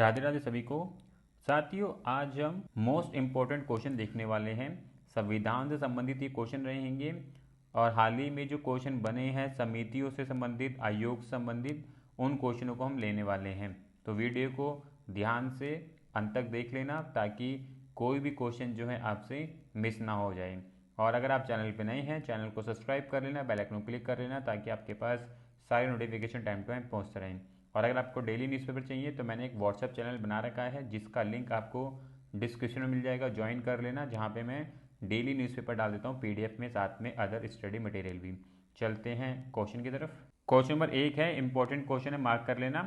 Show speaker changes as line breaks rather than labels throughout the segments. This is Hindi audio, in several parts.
राधे राधे सभी को। साथियों, आज हम मोस्ट इम्पोर्टेंट क्वेश्चन देखने वाले हैं। संविधान से संबंधित ये क्वेश्चन रहेंगे और हाल ही में जो क्वेश्चन बने हैं समितियों से संबंधित, आयोग से संबंधित, उन क्वेश्चनों को हम लेने वाले हैं। तो वीडियो को ध्यान से अंत तक देख लेना ताकि कोई भी क्वेश्चन जो है आपसे मिस ना हो जाए। और अगर आप चैनल पर नए हैं, चैनल को सब्सक्राइब कर लेना, बेल आइकन को क्लिक कर लेना ताकि आपके पास सारे नोटिफिकेशन टाइम टू टाइम पहुँचते रहें। और अगर आपको डेली न्यूज़पेपर चाहिए तो मैंने एक व्हाट्सएप चैनल बना रखा है जिसका लिंक आपको डिस्क्रिप्शन में मिल जाएगा, ज्वाइन कर लेना, जहाँ पे मैं डेली न्यूज़पेपर डाल देता हूँ पीडीएफ में, साथ में अदर स्टडी मटेरियल भी। चलते हैं क्वेश्चन की तरफ। क्वेश्चन नंबर 1 है, इंपॉर्टेंट क्वेश्चन है, मार्क कर लेना।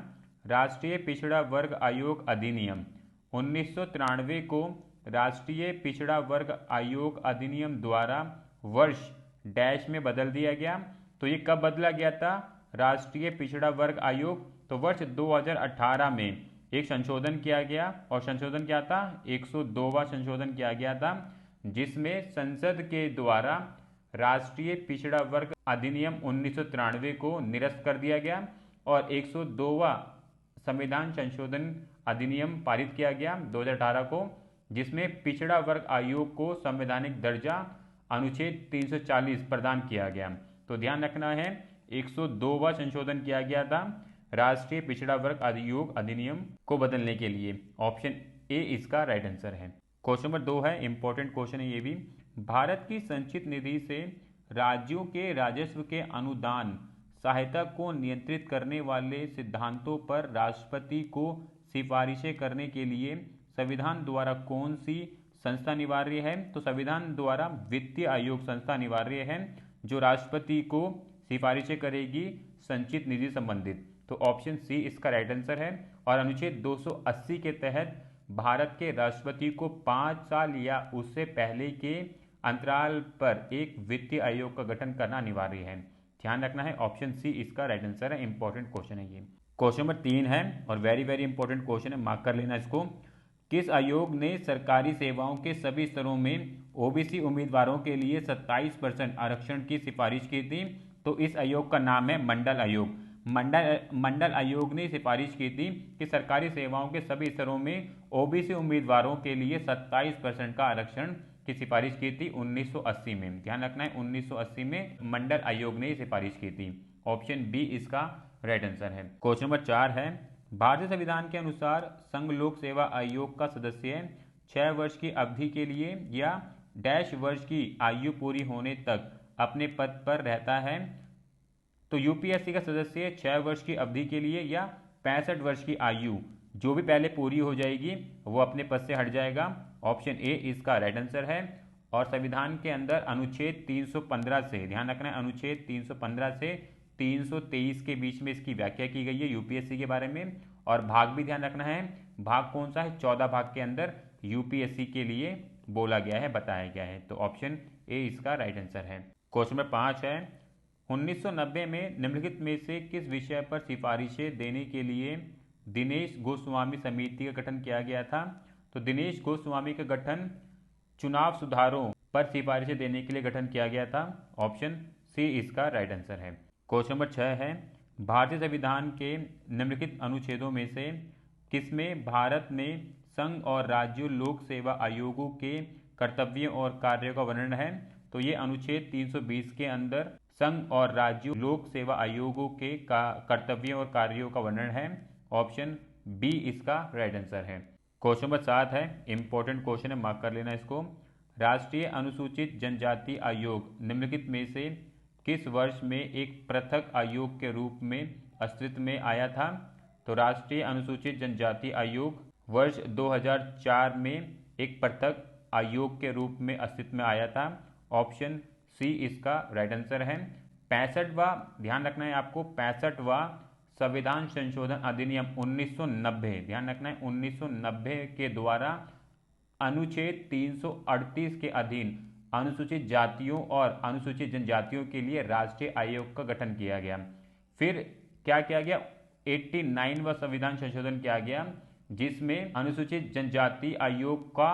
राष्ट्रीय पिछड़ा वर्ग आयोग अधिनियम 1993 को राष्ट्रीय पिछड़ा वर्ग आयोग अधिनियम द्वारा वर्ष डैश में बदल दिया गया। तो ये कब बदला गया था? राष्ट्रीय पिछड़ा वर्ग आयोग तो वर्ष 2018 में एक संशोधन किया गया, और संशोधन क्या था? 102वां संशोधन किया गया था, जिसमें संसद के द्वारा राष्ट्रीय पिछड़ा वर्ग अधिनियम 1993 को निरस्त कर दिया गया और 102वां संविधान संशोधन अधिनियम पारित किया गया 2018 को, जिसमें पिछड़ा वर्ग आयोग को संवैधानिक दर्जा अनुच्छेद 340 प्रदान किया गया। तो ध्यान रखना है, 102वां संशोधन किया गया था राष्ट्रीय पिछड़ा वर्ग आयोग अधिनियम को बदलने के लिए। ऑप्शन ए इसका राइट आंसर है। क्वेश्चन नंबर 2 है, इंपॉर्टेंट क्वेश्चन है ये भी। भारत की संचित निधि से राज्यों के राजस्व के अनुदान सहायता को नियंत्रित करने वाले सिद्धांतों पर राष्ट्रपति को सिफारिशें करने के लिए संविधान द्वारा कौन सी संस्था अनिवार्य है? तो संविधान द्वारा वित्तीय आयोग संस्था अनिवार्य है जो राष्ट्रपति को सिफारिशें करेगी संचित निधि संबंधित। तो ऑप्शन सी इसका राइट आंसर है। और अनुच्छेद 280 के तहत भारत के राष्ट्रपति को 5 साल या उससे पहले के अंतराल पर एक वित्तीय आयोग का गठन करना अनिवार्य है। ध्यान रखना है, ऑप्शन सी इसका राइट आंसर है। इंपॉर्टेंट क्वेश्चन है ये। क्वेश्चन नंबर 3 है और वेरी वेरी इंपॉर्टेंट क्वेश्चन है, मार्क कर लेना इसको। किस आयोग ने सरकारी सेवाओं के सभी स्तरों में ओबीसी उम्मीदवारों के लिए 27% आरक्षण की सिफारिश की थी? तो इस आयोग का नाम है मंडल आयोग। मंडल आयोग ने सिफारिश की थी कि सरकारी सेवाओं के सभी स्तरों में ओबीसी उम्मीदवारों के लिए 27% का आरक्षण की सिफारिश की थी 1980 में। ध्यान रखना है, 1980 में मंडल आयोग ने सिफारिश की थी। ऑप्शन बी इसका राइट आंसर है। क्वेश्चन नंबर 4 है, भारतीय संविधान के अनुसार संघ लोक सेवा आयोग का सदस्य 6 वर्ष की अवधि के लिए या डैश वर्ष की आयु पूरी होने तक अपने पद पर रहता है। तो यूपीएससी का सदस्य 6 वर्ष की अवधि के लिए या 65 वर्ष की आयु जो भी पहले पूरी हो जाएगी वो अपने पद से हट जाएगा। ऑप्शन ए इसका राइट आंसर है। और संविधान के अंदर अनुच्छेद 315 से, ध्यान रखना है, अनुच्छेद 315 से 323 के बीच में इसकी व्याख्या की गई है यूपीएससी के बारे में। और भाग भी ध्यान रखना है, भाग कौन सा है? 14 भाग के अंदर यूपीएससी के लिए बोला गया है, बताया गया है। तो ऑप्शन ए इसका राइट आंसर है। क्वेश्चन नंबर 5 है, 1990 में निम्नलिखित में से किस विषय पर सिफारिशें देने के लिए दिनेश गोस्वामी समिति का गठन किया गया था? तो दिनेश गोस्वामी का गठन चुनाव सुधारों पर सिफारिशें देने के लिए गठन किया गया था। ऑप्शन सी इसका राइट आंसर है। क्वेश्चन नंबर 6 है, भारतीय संविधान के निम्नलिखित अनुच्छेदों में से किसमें भारत में संघ और राज्य लोक सेवा आयोगों के कर्तव्यों और कार्यों का वर्णन है? तो ये अनुच्छेद 320 के अंदर संघ और राज्य लोक सेवा आयोगों के कर्तव्यों और कार्यों का वर्णन है। ऑप्शन बी इसका राइट आंसर है। क्वेश्चन नंबर 7 है, इंपॉर्टेंट क्वेश्चन है, मार्क कर लेना इसको। राष्ट्रीय अनुसूचित जनजाति आयोग निम्नलिखित में से किस वर्ष में एक पृथक आयोग के रूप में अस्तित्व में आया था? तो राष्ट्रीय अनुसूचित जनजाति आयोग वर्ष 2004 में एक पृथक आयोग के रूप में अस्तित्व में आया था। ऑप्शन सी इसका राइट आंसर है। 65वां, ध्यान रखना है आपको, 65वां संविधान संशोधन अधिनियम 1990, ध्यान रखना है, 1990 के द्वारा अनुच्छेद 338 के अधीन अनुसूचित जातियों और अनुसूचित जनजातियों के लिए राष्ट्रीय आयोग का गठन किया गया। फिर क्या किया गया? 89वां संविधान संशोधन किया गया जिसमें अनुसूचित जनजाति आयोग का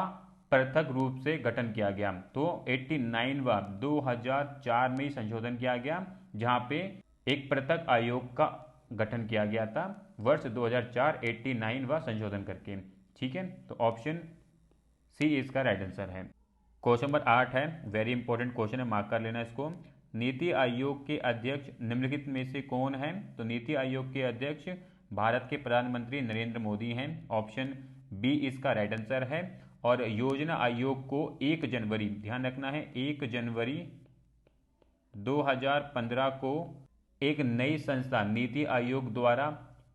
पृथक रूप से गठन किया गया। तो 89वां 2004 में संशोधन किया गया जहां पे एक पृथक आयोग का गठन किया गया था वर्ष 2004 89 व संशोधन करके। ठीक है, तो ऑप्शन सी इसका राइट आंसर है। क्वेश्चन नंबर 8 है, वेरी इंपॉर्टेंट क्वेश्चन है, मार्क कर लेना इसको। नीति आयोग के अध्यक्ष निम्नलिखित में से कौन है? तो नीति आयोग के अध्यक्ष भारत के प्रधानमंत्री नरेंद्र मोदी हैं। ऑप्शन बी इसका राइट आंसर है। और योजना आयोग को 1 जनवरी, ध्यान रखना है, 1 जनवरी 2015 को एक नई संस्था नीति आयोग द्वारा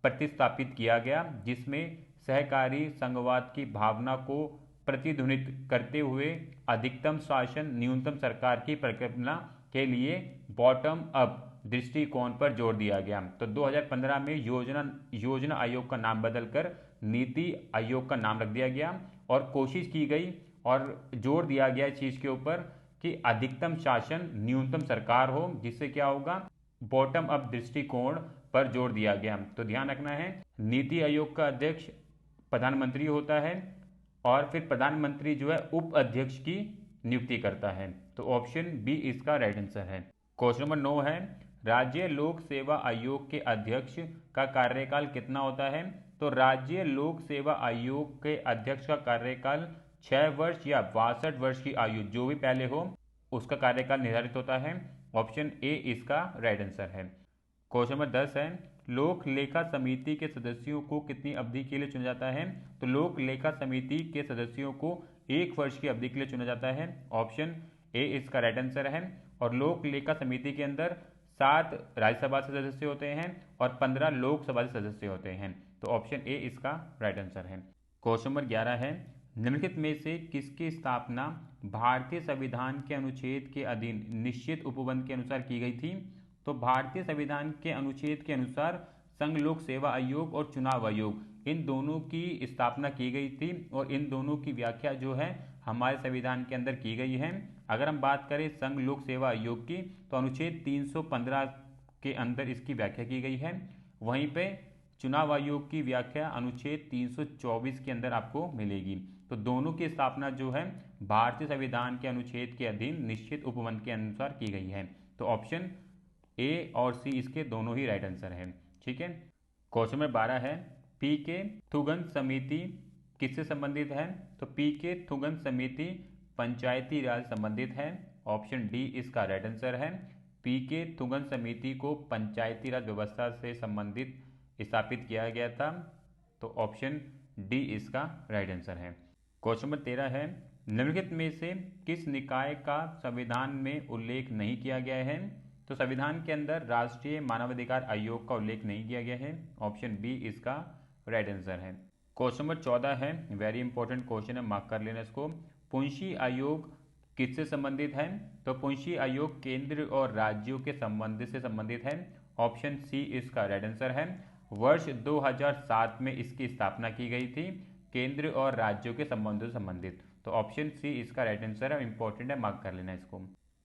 प्रतिस्थापित किया गया, जिसमें सहकारी संघवाद की भावना को प्रतिध्वनित करते हुए अधिकतम शासन न्यूनतम सरकार की परिकल्पना के लिए बॉटम अप दृष्टिकोण पर जोर दिया गया। तो 2015 में योजना आयोग का नाम बदलकर नीति आयोग का नाम रख दिया गया और कोशिश की गई और जोर दिया गया इस चीज के ऊपर कि अधिकतम शासन न्यूनतम सरकार हो, जिससे क्या होगा, बॉटम अप दृष्टिकोण पर जोर दिया गया। तो ध्यान रखना है, नीति आयोग का अध्यक्ष प्रधानमंत्री होता है और फिर प्रधानमंत्री जो है उप अध्यक्ष की नियुक्ति करता है। तो ऑप्शन बी इसका राइट आंसर है। क्वेश्चन नंबर 9 है, राज्य लोक सेवा आयोग के अध्यक्ष का कार्यकाल कितना होता है? तो राज्य लोक सेवा आयोग के अध्यक्ष का कार्यकाल 6 वर्ष या 62 वर्ष की आयु, जो भी पहले हो उसका कार्यकाल निर्धारित होता है। ऑप्शन ए इसका राइट आंसर है। क्वेश्चन नंबर 10 है, लोक लेखा समिति के सदस्यों को कितनी अवधि के लिए चुना जाता है? तो लोक लेखा समिति के सदस्यों को 1 वर्ष की अवधि के लिए चुना जाता है। ऑप्शन ए इसका राइट आंसर है। और लोक लेखा समिति के अंदर 7 राज्यसभा से सदस्य होते हैं और 15 लोकसभा से सदस्य होते हैं। तो ऑप्शन ए इसका राइट आंसर है। क्वेश्चन नंबर 11 है, निम्नलिखित में से किसकी स्थापना भारतीय संविधान के अनुच्छेद के अधीन निश्चित उपबंध के अनुसार की गई थी? तो भारतीय संविधान के अनुच्छेद के अनुसार संघ लोक सेवा आयोग और चुनाव आयोग, इन दोनों की स्थापना की गई थी और इन दोनों की व्याख्या जो है हमारे संविधान के अंदर की गई है। अगर हम बात करें संघ लोक सेवा आयोग की, तो अनुच्छेद 315 के अंदर इसकी व्याख्या की गई है। वहीं पे चुनाव आयोग की व्याख्या अनुच्छेद 324 के अंदर आपको मिलेगी। तो दोनों की स्थापना जो है भारतीय संविधान के अनुच्छेद के अधीन निश्चित उपबंध के अनुसार की गई है। तो ऑप्शन ए और सी इसके दोनों ही राइट आंसर है। ठीक है, क्वेश्चन नंबर 12 है, पी के थुगन समिति किससे संबंधित है? तो पी के थुगन समिति पंचायती राज संबंधित है। ऑप्शन डी इसका राइट आंसर है। पी के थुगन समिति को पंचायती राज व्यवस्था से संबंधित स्थापित किया गया था। तो ऑप्शन डी इसका राइट आंसर है। क्वेश्चन नंबर 13 है, निम्नलिखित में से किस निकाय का संविधान में उल्लेख नहीं किया गया है? तो संविधान के अंदर राष्ट्रीय मानवाधिकार आयोग का उल्लेख नहीं किया गया है। ऑप्शन बी इसका राइट आंसर है। क्वेश्चन नंबर 14 है, वेरी इंपॉर्टेंट क्वेश्चन है, मार्क कर लेना इसको। पुंशी आयोग किससे संबंधित है? तो पुंशी आयोग केंद्र और राज्यों के संबंध से संबंधित है। ऑप्शन सी इसका राइट आंसर है। वर्ष 2007 में इसकी स्थापना की गई थी, केंद्र और राज्यों के संबंधों से संबंधित। तो ऑप्शन सी इसका राइट आंसर है, इंपॉर्टेंट है, मार्क कर लेना इसको।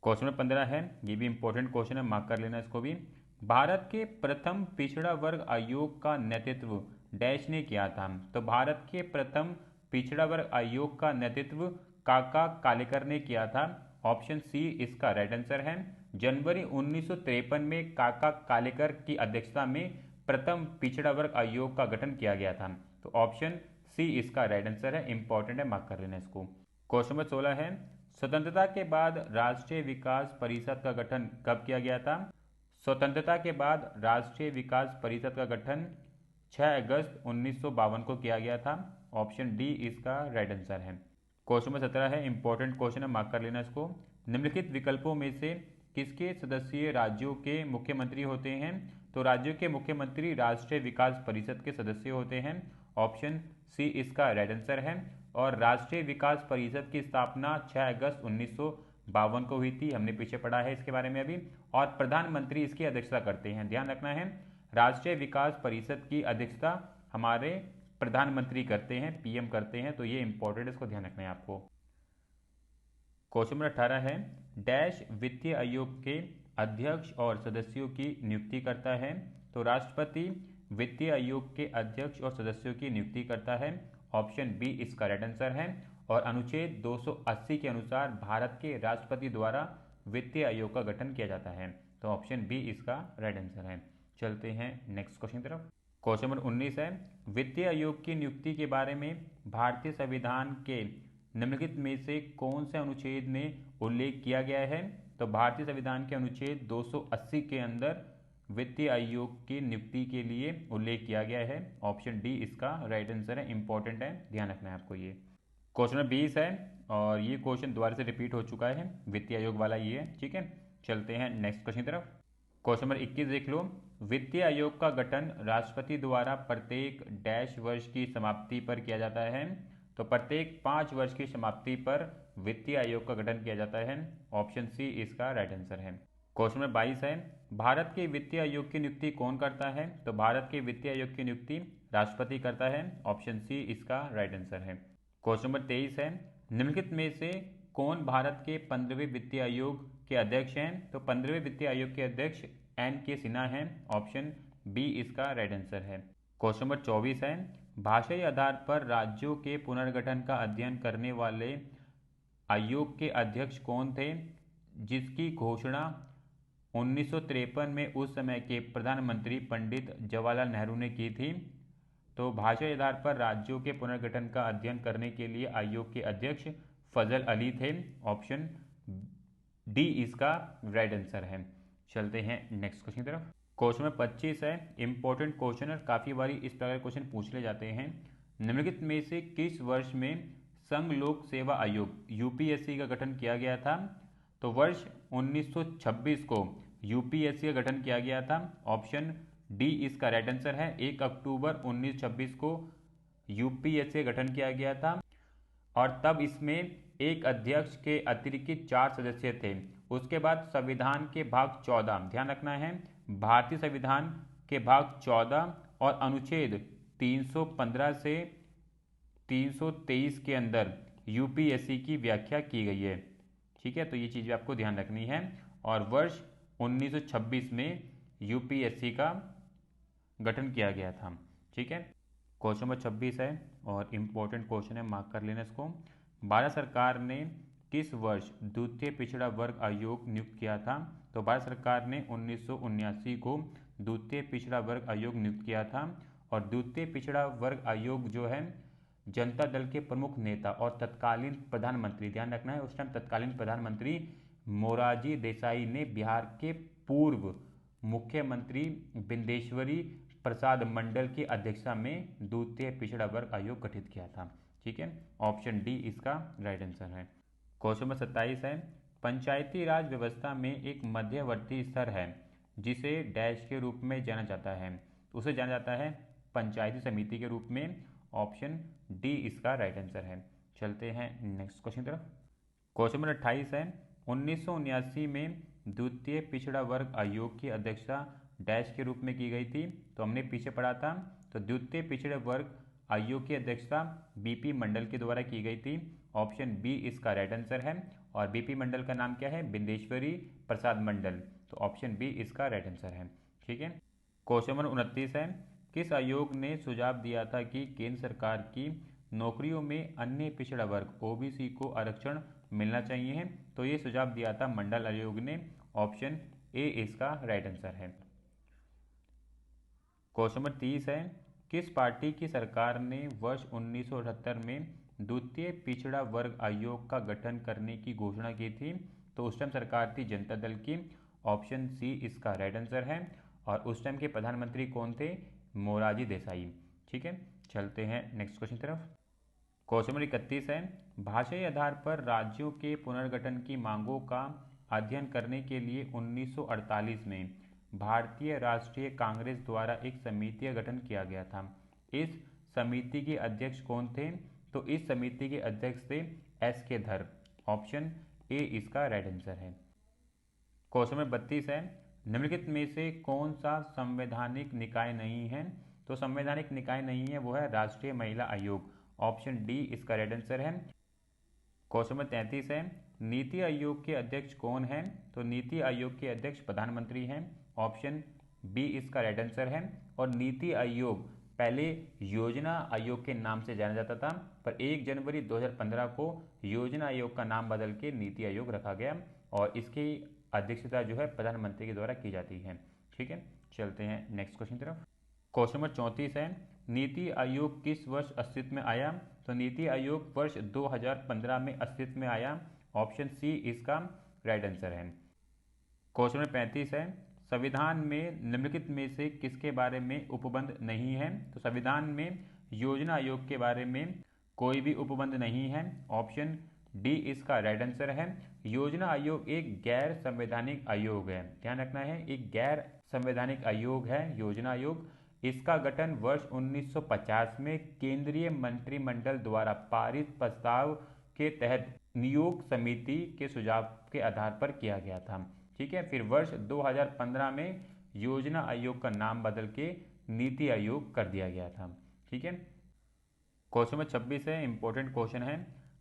क्वेश्चन नंबर 15 है, ये भी इंपॉर्टेंट क्वेश्चन है, मार्क कर लेना इसको भी। भारत के प्रथम पिछड़ा वर्ग आयोग का नेतृत्व डैश ने किया था? तो भारत के प्रथम पिछड़ा वर्ग आयोग का नेतृत्व काका कालेकर ने किया था। ऑप्शन सी इसका राइट आंसर है। जनवरी 1953 में काका कालेकर की अध्यक्षता में प्रथम पिछड़ा वर्ग आयोग का गठन किया गया था। तो ऑप्शन सी इसका राइट आंसर है, इंपॉर्टेंट है, मार्क कर लेना इसको। क्वेश्चन नंबर 16 है, स्वतंत्रता के बाद राष्ट्रीय विकास परिषद का गठन कब किया गया था? स्वतंत्रता के बाद राष्ट्रीय विकास परिषद का गठन 6 अगस्त 1952 को किया गया था। ऑप्शन डी इसका राइट आंसर है। क्वेश्चन नंबर 17 है, इंपॉर्टेंट क्वेश्चन है, मार्क कर लेना इसको। निम्नलिखित विकल्पों में से किसके सदस्यीय राज्यों के मुख्यमंत्री होते हैं? तो राज्यों के मुख्यमंत्री राष्ट्रीय विकास परिषद के सदस्य होते हैं। ऑप्शन सी इसका राइट आंसर है। और राष्ट्रीय विकास परिषद की स्थापना 6 अगस्त 1952 को हुई थी, हमने पीछे पढ़ा है इसके बारे में अभी। और प्रधानमंत्री इसकी अध्यक्षता करते हैं, ध्यान रखना है, राष्ट्रीय विकास परिषद की अध्यक्षता हमारे प्रधानमंत्री करते हैं, पीएम करते हैं। तो ये इंपॉर्टेंट है, इसको ध्यान रखना है आपको। क्वेश्चन नंबर 18 है, डैश वित्तीय आयोग के अध्यक्ष और सदस्यों की नियुक्ति करता है? तो राष्ट्रपति वित्तीय आयोग के अध्यक्ष और सदस्यों की नियुक्ति करता है। ऑप्शन बी इसका राइट आंसर है। और अनुच्छेद 280 के अनुसार भारत के राष्ट्रपति द्वारा वित्तीय आयोग का गठन किया जाता है। तो ऑप्शन बी इसका राइट आंसर है। चलते हैं नेक्स्ट क्वेश्चन की तरफ। क्वेश्चन नंबर 19 है, वित्तीय आयोग की नियुक्ति के बारे में भारतीय संविधान के निम्नलिखित में से कौन से अनुच्छेद में उल्लेख किया गया है? तो भारतीय संविधान के अनुच्छेद 280 के अंदर वित्तीय आयोग की नियुक्ति के लिए उल्लेख किया गया है। ऑप्शन डी इसका राइट आंसर है, इंपॉर्टेंट है, ध्यान रखना है आपको ये। क्वेश्चन नंबर 20 है और ये क्वेश्चन दोबारा से रिपीट हो चुका है, वित्तीय आयोग वाला ये है, ठीक है। चलते हैं नेक्स्ट क्वेश्चन की तरफ। क्वेश्चन नंबर 21 देख लो, वित्तीय आयोग का गठन राष्ट्रपति द्वारा प्रत्येक डैश वर्ष की समाप्ति पर किया जाता है? तो प्रत्येक 5 वर्ष की समाप्ति पर वित्तीय आयोग का गठन किया जाता है। ऑप्शन सी इसका राइट आंसर है। क्वेश्चन नंबर 22 है, भारत के वित्तीय आयोग की नियुक्ति कौन करता है? तो भारत के वित्तीय आयोग की नियुक्ति राष्ट्रपति करता है। ऑप्शन सी इसका राइट आंसर है। क्वेश्चन नंबर 23 है, निम्नलिखित में से कौन भारत के 15वें वित्तीय आयोग के अध्यक्ष हैं? तो 15वें वित्तीय आयोग के अध्यक्ष N.K. सिन्हा हैं। ऑप्शन बी इसका राइट आंसर है। क्वेश्चन नंबर 24 है, भाषाई आधार पर राज्यों के पुनर्गठन का अध्ययन करने वाले आयोग के अध्यक्ष कौन थे, जिसकी घोषणा 1953 में उस समय के प्रधानमंत्री पंडित जवाहरलाल नेहरू ने की थी? तो भाषाई आधार पर राज्यों के पुनर्गठन का अध्ययन करने के लिए आयोग के अध्यक्ष फजल अली थे। ऑप्शन डी इसका राइट आंसर है। चलते हैं नेक्स्ट क्वेश्चन की तरफ। क्वेश्चन नंबर 25 है, इंपॉर्टेंट क्वेश्चन है, काफ़ी बारी इस प्रकार के क्वेश्चन पूछ ले जाते हैं। निम्नलिखित में से किस वर्ष में संघ लोक सेवा आयोग यूपीएससी का गठन किया गया था? तो वर्ष 1926 को यूपीएससी का गठन किया गया था। ऑप्शन डी इसका राइट आंसर है। 1 अक्टूबर 1926 को यूपीएससी का गठन किया गया था और तब इसमें एक अध्यक्ष के अतिरिक्त 4 सदस्य थे। उसके बाद संविधान के भाग 14, ध्यान रखना है, भारतीय संविधान के भाग 14 और अनुच्छेद 315 से 323 के अंदर यूपीएससी की व्याख्या की गई है, ठीक है। तो ये चीज़ आपको ध्यान रखनी है और वर्ष 1926 में यूपीएससी का गठन किया गया था, ठीक है। क्वेश्चन नंबर 26 है और इम्पोर्टेंट क्वेश्चन है, मार्क कर लेना इसको। भारत सरकार ने किस वर्ष द्वितीय पिछड़ा वर्ग आयोग नियुक्त किया था? तो भारत सरकार ने 1979 को द्वितीय पिछड़ा वर्ग आयोग नियुक्त किया था और द्वितीय पिछड़ा वर्ग आयोग जो है जनता दल के प्रमुख नेता और तत्कालीन प्रधानमंत्री, ध्यान रखना है, उस टाइम तत्कालीन प्रधानमंत्री मोरारजी देसाई ने बिहार के पूर्व मुख्यमंत्री बिंदेश्वरी प्रसाद मंडल की अध्यक्षता में द्वितीय पिछड़ा वर्ग आयोग गठित किया था, ठीक है। ऑप्शन डी इसका राइट आंसर है। क्वेश्चन नंबर 27 है, पंचायती राज व्यवस्था में एक मध्यवर्ती स्तर है जिसे डैश के रूप में जाना जाता है? उसे जाना जाता है पंचायती समिति के रूप में। ऑप्शन डी इसका राइट आंसर है। चलते हैं नेक्स्ट क्वेश्चन की तरफ। क्वेश्चन नंबर 28 है, 1979 में द्वितीय पिछड़ा वर्ग आयोग की अध्यक्षता डैश के रूप में की गई थी। तो हमने पीछे पढ़ा था, तो द्वितीय पिछड़े वर्ग आयोग की अध्यक्षता बीपी मंडल के द्वारा की गई थी। ऑप्शन बी इसका राइट आंसर है और बीपी मंडल का नाम क्या है? बिंदेश्वरी प्रसाद मंडल। तो ऑप्शन बी इसका राइट आंसर है, ठीक है। क्वेश्चन नंबर 29 है, किस आयोग ने सुझाव दिया था कि केंद्र सरकार की नौकरियों में अन्य पिछड़ा वर्ग ओबीसी को आरक्षण मिलना चाहिए? तो ये सुझाव दिया था मंडल आयोग ने। ऑप्शन ए इसका राइट आंसर है। क्वेश्चन नंबर 30 है, किस पार्टी की सरकार ने वर्ष 1978 में द्वितीय पिछड़ा वर्ग आयोग का गठन करने की घोषणा की थी? तो उस टाइम सरकार थी जनता दल की। ऑप्शन सी इसका राइट आंसर है और उस टाइम के प्रधानमंत्री कौन थे? मोरारजी देसाई, ठीक है। चलते हैं नेक्स्ट क्वेश्चन की तरफ। क्वेश्चन नंबर 31 है, भाषाई आधार पर राज्यों के पुनर्गठन की मांगों का अध्ययन करने के लिए 1948 में भारतीय राष्ट्रीय कांग्रेस द्वारा एक समिति का गठन किया गया था। इस समिति के अध्यक्ष कौन थे? तो इस समिति के अध्यक्ष थे S.K. धर। ऑप्शन ए इसका राइट आंसर है। क्वेश्चन नंबर 32 है, निम्नलिखित में से कौन सा संवैधानिक निकाय नहीं है? तो संवैधानिक निकाय नहीं है, वो है राष्ट्रीय महिला आयोग। ऑप्शन डी इसका राइट आंसर है। क्वेश्चन नंबर 33 है, नीति आयोग के अध्यक्ष कौन है? तो नीति आयोग के अध्यक्ष प्रधानमंत्री हैं। ऑप्शन बी इसका राइट आंसर है। और नीति आयोग पहले योजना आयोग के नाम से जाना जाता था, पर 1 जनवरी 2015 को योजना आयोग का नाम बदल के नीति आयोग रखा गया और इसकी अध्यक्षता जो है प्रधानमंत्री के द्वारा की जाती है, ठीक है। चलते हैं नेक्स्ट क्वेश्चन की तरफ। क्वेश्चन नंबर 34 है, नीति आयोग किस वर्ष अस्तित्व में आया? तो नीति आयोग वर्ष 2015 में अस्तित्व में आया। ऑप्शन सी इसका राइट आंसर है। क्वेश्चन नंबर 35 है, संविधान में निम्नलिखित में से किसके बारे में उपबंध नहीं है? तो संविधान में योजना आयोग के बारे में कोई भी उपबंध नहीं है। ऑप्शन डी इसका राइट आंसर है। योजना आयोग एक गैर संवैधानिक आयोग है, ध्यान रखना है, एक गैर संवैधानिक आयोग है योजना आयोग। इसका गठन वर्ष 1950 में केंद्रीय मंत्रिमंडल द्वारा पारित प्रस्ताव के तहत नियोग समिति के सुझाव के आधार पर किया गया था। ठीक है, फिर वर्ष 2015 में योजना आयोग का नाम बदल के नीति आयोग कर दिया गया था। ठीक है, क्वेश्चन नंबर 26 है, इंपॉर्टेंट क्वेश्चन है,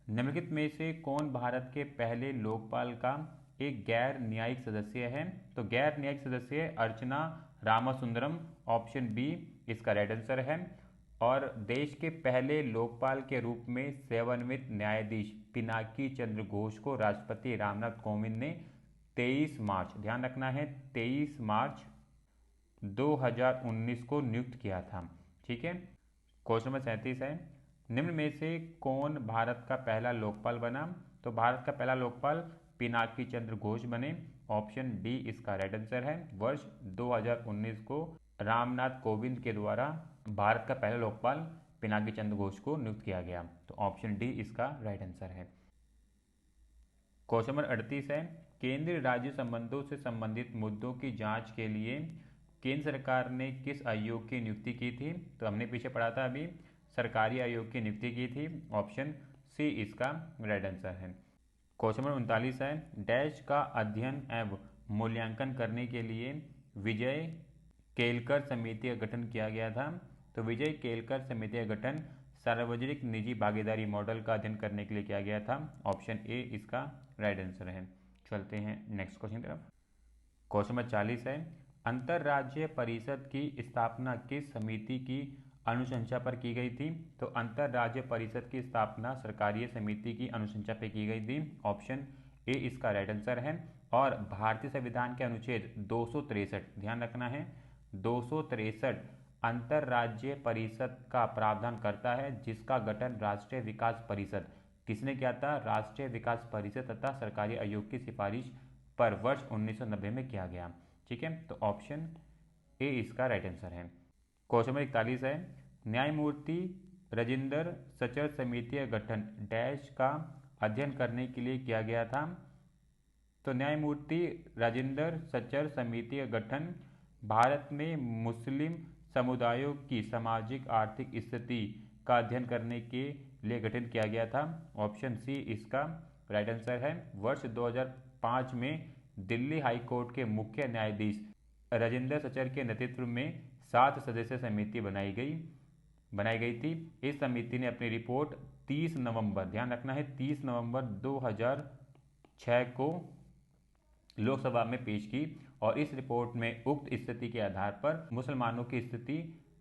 निम्नलिखित में से कौन भारत के पहले लोकपाल का एक गैर न्यायिक सदस्य है? तो गैर न्यायिक सदस्य अर्चना रामसुंदरम। ऑप्शन बी इसका राइट आंसर है। और देश के पहले लोकपाल के रूप में सेवानिवृत्त न्यायाधीश पिनाकी चंद्र घोष को राष्ट्रपति रामनाथ कोविंद ने 23 मार्च, ध्यान रखना है, 23 मार्च 2019 को नियुक्त किया था। ठीक है, क्वेश्चन नंबर 37 है, निम्न में से कौन भारत का पहला लोकपाल बना? तो भारत का पहला लोकपाल पिनाकी चंद्र घोष बने। ऑप्शन डी इसका राइट आंसर है। वर्ष 2019 को रामनाथ कोविंद के द्वारा भारत का पहला लोकपाल पिनाकी चंद्र घोष को नियुक्त किया गया। तो ऑप्शन डी इसका राइट आंसर है। क्वेश्चन नंबर 38 है, केंद्र राज्य संबंधों से संबंधित मुद्दों की जांच के लिए केंद्र सरकार ने किस आयोग की नियुक्ति की थी? तो हमने पीछे पढ़ा था अभी, सरकारी आयोग की नियुक्ति की थी। ऑप्शन सी इसका राइट आंसर है। क्वेश्चन नंबर 39 है, डैश का अध्ययन एवं मूल्यांकन करने के लिए विजय केलकर समिति का गठन किया गया था। तो विजय केलकर समिति का गठन सार्वजनिक निजी भागीदारी मॉडल का अध्ययन करने के लिए किया गया था। ऑप्शन ए इसका राइट आंसर है। चलते हैं नेक्स्ट क्वेश्चन की तरफ। क्वेश्चन नंबर 40 है, अंतरराज्यीय परिषद की स्थापना किस समिति की अनुशंसा पर की गई थी? तो अंतरराज्यीय परिषद की स्थापना सरकारी समिति की अनुशंसा पर की गई थी। ऑप्शन ए इसका राइट आंसर है। और भारतीय संविधान के अनुच्छेद 263, ध्यान रखना है, 263 अंतरराज्यीय परिषद का प्रावधान करता है, जिसका गठन राष्ट्रीय विकास परिषद किसने किया था? राष्ट्रीय विकास परिषद तथा सरकारी आयोग की सिफारिश पर वर्ष 1990 में किया गया। ठीक है, तो ऑप्शन ए इसका राइट आंसर है। क्वेश्चन नंबर 41 है, न्यायमूर्ति राजेंद्र सचर समिति का गठन डैश का अध्ययन करने के लिए किया गया था। तो न्यायमूर्ति राजेंद्र सचर समिति का गठन भारत में मुस्लिम समुदायों की सामाजिक आर्थिक स्थिति का अध्ययन करने के लिए गठन किया गया था। ऑप्शन सी इसका राइट आंसर है। वर्ष 2005 में दिल्ली हाई कोर्ट के मुख्य न्यायाधीश राजेंद्र सचर के नेतृत्व में 7 सदस्यीय समिति बनाई गई थी। इस समिति ने अपनी रिपोर्ट 30 नवंबर, ध्यान रखना है, 30 नवंबर 2006 को लोकसभा में पेश की और इस रिपोर्ट में उक्त स्थिति के आधार पर मुसलमानों की स्थिति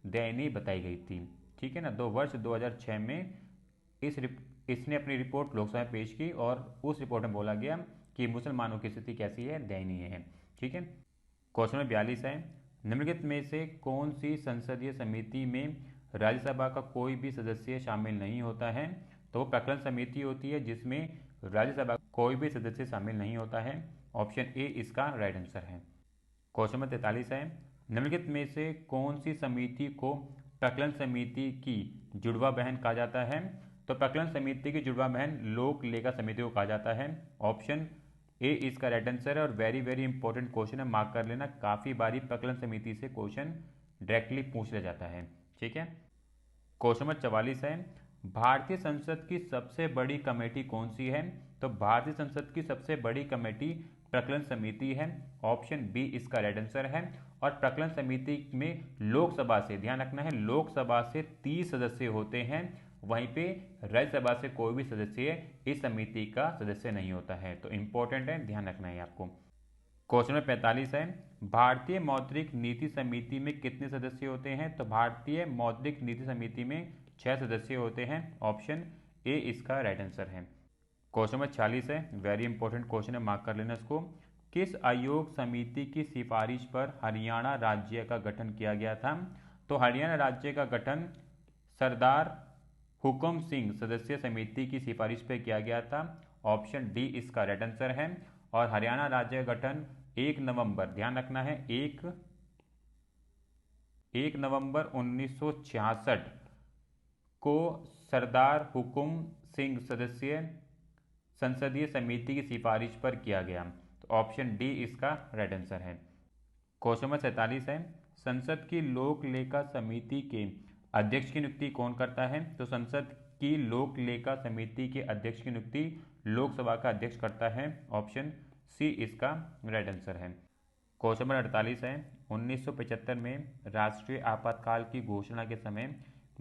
दयनीय बताई गई थी। ठीक है ना, तो वर्ष 2006 में इसने अपनी रिपोर्ट लोकसभा में पेश की और उस रिपोर्ट में बोला गया कि मुसलमानों की स्थिति कैसी है? दयनीय है। ठीक है, क्वेश्चन नंबर 42 है, निम्नलिखित में से कौन सी संसदीय समिति में राज्यसभा का कोई भी सदस्य शामिल नहीं होता है? तो प्रकरण समिति होती है जिसमें राज्यसभा कोई भी सदस्य शामिल नहीं होता है। ऑप्शन ए इसका राइट आंसर है। क्वेश्चन नंबर 43 है, निम्नलिखित में से कौन सी समिति को प्रकलन समिति की जुड़वा बहन कहा जाता है? तो प्रकलन समिति की जुड़वा बहन लोक लेखा समिति को कहा जाता है। ऑप्शन ए इसका राइट आंसर है। और वेरी इंपॉर्टेंट क्वेश्चन है, मार्क कर लेना, काफ़ी बारी प्रकलन समिति से क्वेश्चन डायरेक्टली पूछ लिया जाता है। ठीक है, क्वेश्चन नंबर 44 है, भारतीय संसद की सबसे बड़ी कमेटी कौन सी है? तो भारतीय संसद की सबसे बड़ी कमेटी प्रकलन समिति है। ऑप्शन बी इसका राइट आंसर है। और प्रकलन समिति में लोकसभा से, ध्यान रखना है, लोकसभा से 30 सदस्य होते हैं, वहीं पे राज्यसभा से कोई भी सदस्य इस समिति का सदस्य नहीं होता है। तो इंपॉर्टेंट है, ध्यान रखना है आपको। क्वेश्चन नंबर 45 है, भारतीय मौद्रिक नीति समिति में कितने सदस्य होते हैं? तो भारतीय मौद्रिक नीति समिति में 6 सदस्य होते हैं। ऑप्शन ए इसका राइट आंसर है। क्वेश्चन नंबर 46 है, वेरी इंपॉर्टेंट क्वेश्चन है, मार्क कर लेना इसको। किस आयोग समिति की सिफारिश पर हरियाणा राज्य का गठन किया गया था? तो हरियाणा राज्य का गठन सरदार हुकुम सिंह सदस्य समिति की सिफारिश पर किया गया था। ऑप्शन डी इसका राइट आंसर है। और हरियाणा राज्य का गठन 1 नवंबर, ध्यान रखना है, 1 नवंबर 1966 को सरदार हुकुम सिंह सदस्य संसदीय समिति की सिफारिश पर किया गया। तो ऑप्शन डी इसका राइट आंसर है। क्वेश्चन नंबर 47 है, संसद की लोक लेखा समिति के अध्यक्ष की नियुक्ति कौन करता है? तो संसद की लोक लेखा समिति के अध्यक्ष की नियुक्ति लोकसभा का अध्यक्ष करता है। ऑप्शन सी इसका राइट आंसर है। क्वेश्चन नंबर 48 है, 1975 में राष्ट्रीय आपातकाल की घोषणा के समय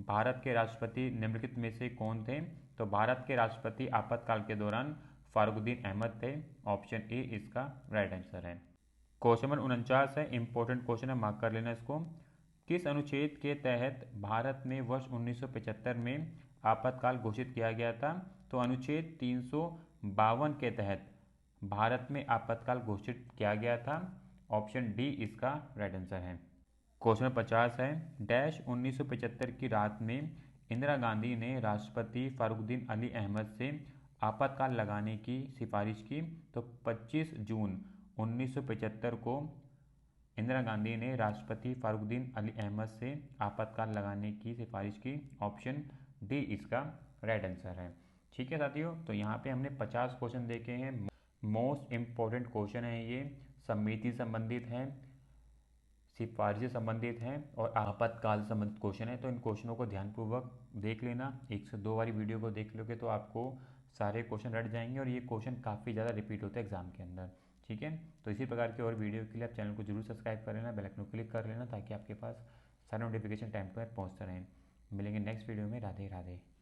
भारत के राष्ट्रपति निम्नलिखित में से कौन थे? तो भारत के राष्ट्रपति आपातकाल के दौरान फारुद्दीन अहमद थे। ऑप्शन ए इसका राइट आंसर है। क्वेश्चन नंबर 49 है, इंपॉर्टेंट क्वेश्चन है, मार्क कर लेना इसको। किस अनुच्छेद के तहत भारत में वर्ष 1975 में आपातकाल घोषित किया गया था? तो अनुच्छेद 352 के तहत भारत में आपातकाल घोषित किया गया था। ऑप्शन डी इसका राइट आंसर है। क्वेश्चन नंबर 50 है, डैश 1975 की रात में इंदिरा गांधी ने राष्ट्रपति फारुद्दीन अली अहमद से आपातकाल लगाने की सिफारिश की। तो 25 जून 1975 को इंदिरा गांधी ने राष्ट्रपति फारुद्दीन अली अहमद से आपातकाल लगाने की सिफारिश की। ऑप्शन डी इसका राइट आंसर है। ठीक है साथियों, तो यहाँ पे हमने 50 क्वेश्चन देखे हैं। मोस्ट इम्पोर्टेंट क्वेश्चन है ये, समिति संबंधित है, सिफारिश से संबंधित है और आपातकाल संबंधित क्वेश्चन है। तो इन क्वेश्चनों को ध्यानपूर्वक देख लेना, 1 से 2 बारी वीडियो को देख लोगे तो आपको सारे क्वेश्चन रट जाएंगे और ये क्वेश्चन काफ़ी ज़्यादा रिपीट होते हैं एग्जाम के अंदर। ठीक है, तो इसी प्रकार की और वीडियो के लिए आप चैनल को जरूर सब्सक्राइब कर लेना, बेल आइकन को क्लिक कर लेना ताकि आपके पास सारे नोटिफिकेशन टाइम पर पहुँचते रहें। मिलेंगे नेक्स्ट वीडियो में। राधे राधे।